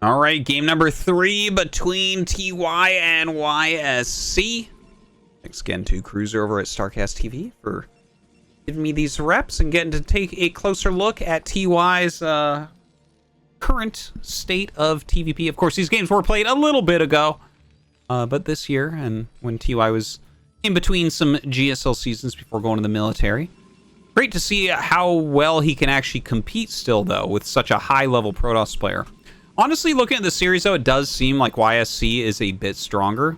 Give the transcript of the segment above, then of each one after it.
All right, game number 3 between TY and YSC. Thanks again to Cruiser over at StarCastTV for giving me these reps and getting to take a closer look at TY's current state of TVP. Of course, these games were played a little bit ago, but this year, and when TY was in between some GSL seasons before going to the military. Great to see how well he can actually compete still, though, with such a high-level Protoss player. Honestly, looking at the series, though, it does seem like YSC is a bit stronger.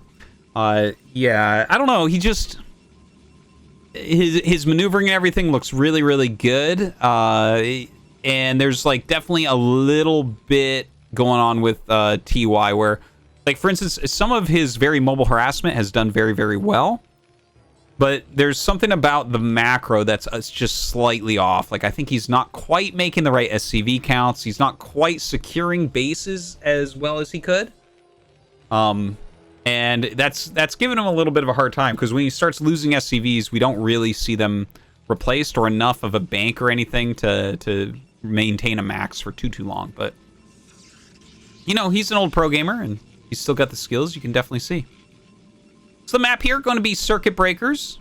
Yeah, I don't know. He just... His maneuvering and everything looks really, really good. And there's, like, definitely a little bit going on with TY where, like, for instance, some of his very mobile harassment has done very, very well. But there's something about the macro that's just slightly off. Like, I think he's not quite making the right SCV counts. He's not quite securing bases as well as he could. And that's given him a little bit of a hard time, because when he starts losing SCVs, we don't really see them replaced or enough of a bank or anything to maintain a max for too long. But, you know, he's an old pro gamer, and he's still got the skills, you can definitely see. So the map here going to be circuit breakers.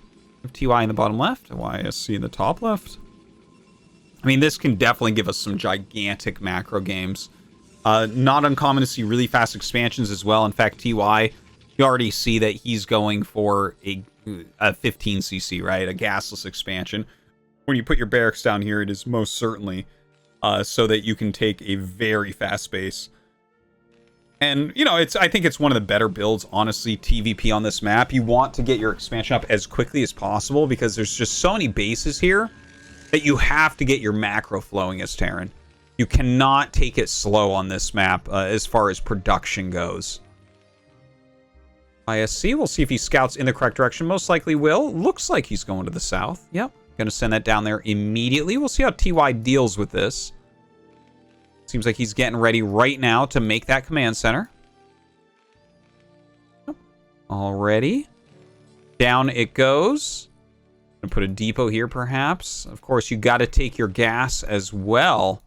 TY in the bottom left, YSC in the top left. I mean, this can definitely give us some gigantic macro games. Not uncommon to see really fast expansions as well. In fact, TY, you already see that he's going for a 15cc, right? A gasless expansion. When you put your barracks down here, it is most certainly so that you can take a very fast base. And, you know, I think it's one of the better builds, honestly, TVP on this map. You want to get your expansion up as quickly as possible because there's just so many bases here that you have to get your macro flowing as Terran. You cannot take it slow on this map as far as production goes. ISC, we'll see if he scouts in the correct direction. Most likely will. Looks like he's going to the south. Yep. Going to send that down there immediately. We'll see how TY deals with this. Seems like he's getting ready right now to make that command center. Already. Down it goes. I'm gonna put a depot here, perhaps. Of course, you got to take your gas as well.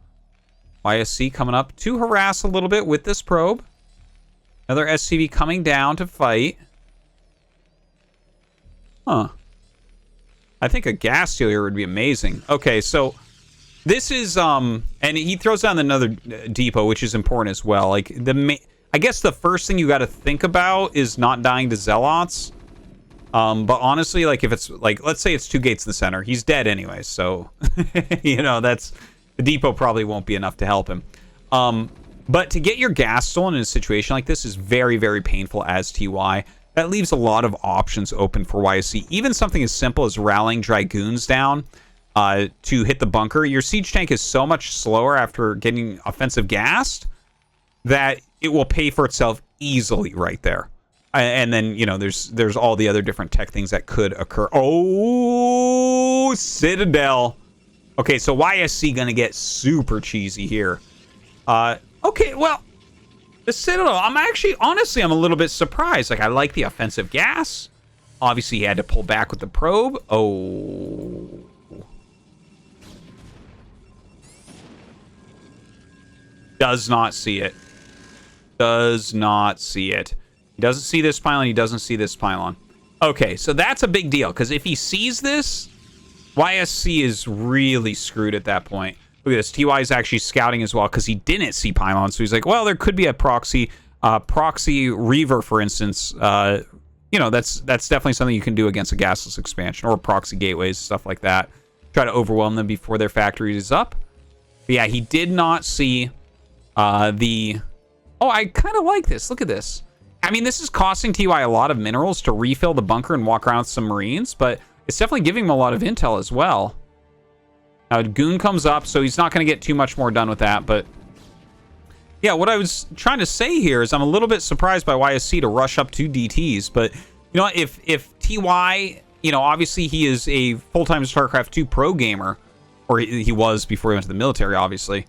YSC coming up to harass a little bit with this probe. Another SCV coming down to fight. Huh. I think a gas stealer would be amazing. Okay, so... This is, and he throws down another depot, which is important as well. Like, I guess the first thing you got to think about is not dying to Zealots. But honestly, like, if it's, like, let's say it's 2 gates in the center. He's dead anyway, so, you know, the depot probably won't be enough to help him. But to get your gas stolen in a situation like this is very, very painful as TY. That leaves a lot of options open for YSC. Even something as simple as rallying Dragoons down to hit the bunker. Your siege tank is so much slower after getting offensive gassed that it will pay for itself easily right there. And then, you know, there's all the other different tech things that could occur. Oh, Citadel. Okay, so YSC gonna get super cheesy here. Okay, well, the Citadel, honestly, I'm a little bit surprised. Like, I like the offensive gas. Obviously, he had to pull back with the probe. Oh... Does not see it. Does not see it. He doesn't see this pylon. He doesn't see this pylon. Okay, so that's a big deal. Because if he sees this, YSC is really screwed at that point. Look at this. TY is actually scouting as well because he didn't see pylon. So he's like, well, there could be a proxy reaver, for instance. You know, that's definitely something you can do against a gasless expansion or proxy gateways, stuff like that. Try to overwhelm them before their factory is up. But yeah, he did not see... Oh, I kind of like this. Look at this. I mean, this is costing TY a lot of minerals to refill the bunker and walk around with some Marines, but it's definitely giving him a lot of intel as well. Now, Goon comes up, so he's not going to get too much more done with that, but... Yeah, what I was trying to say here is I'm a little bit surprised by YSC to rush up 2 DTs, but, you know, if TY, you know, obviously he is a full-time StarCraft 2 pro gamer, or he was before he went to the military, obviously,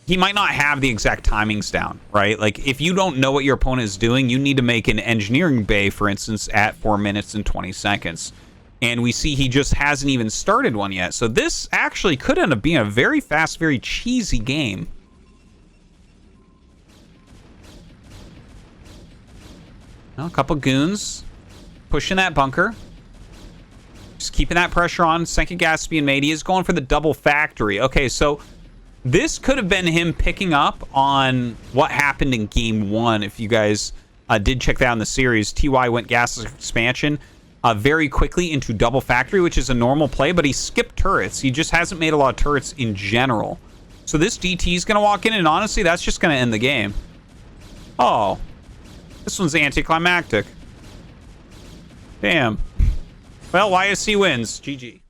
he might not have the exact timings down, right? Like, if you don't know what your opponent is doing, you need to make an engineering bay, for instance, at 4 minutes and 20 seconds. And we see he just hasn't even started one yet. So this actually could end up being a very fast, very cheesy game. A couple goons pushing that bunker. Just keeping that pressure on. Second gas being made. He is going for the double factory. Okay, so this could have been him picking up on what happened in game 1. If you guys did check that out in the series, TY went gas expansion very quickly into double factory, which is a normal play, but he skipped turrets. He just hasn't made a lot of turrets in general. So this DT is going to walk in, and honestly, that's just going to end the game. Oh, this one's anticlimactic. Damn. Well, YSC wins. GG.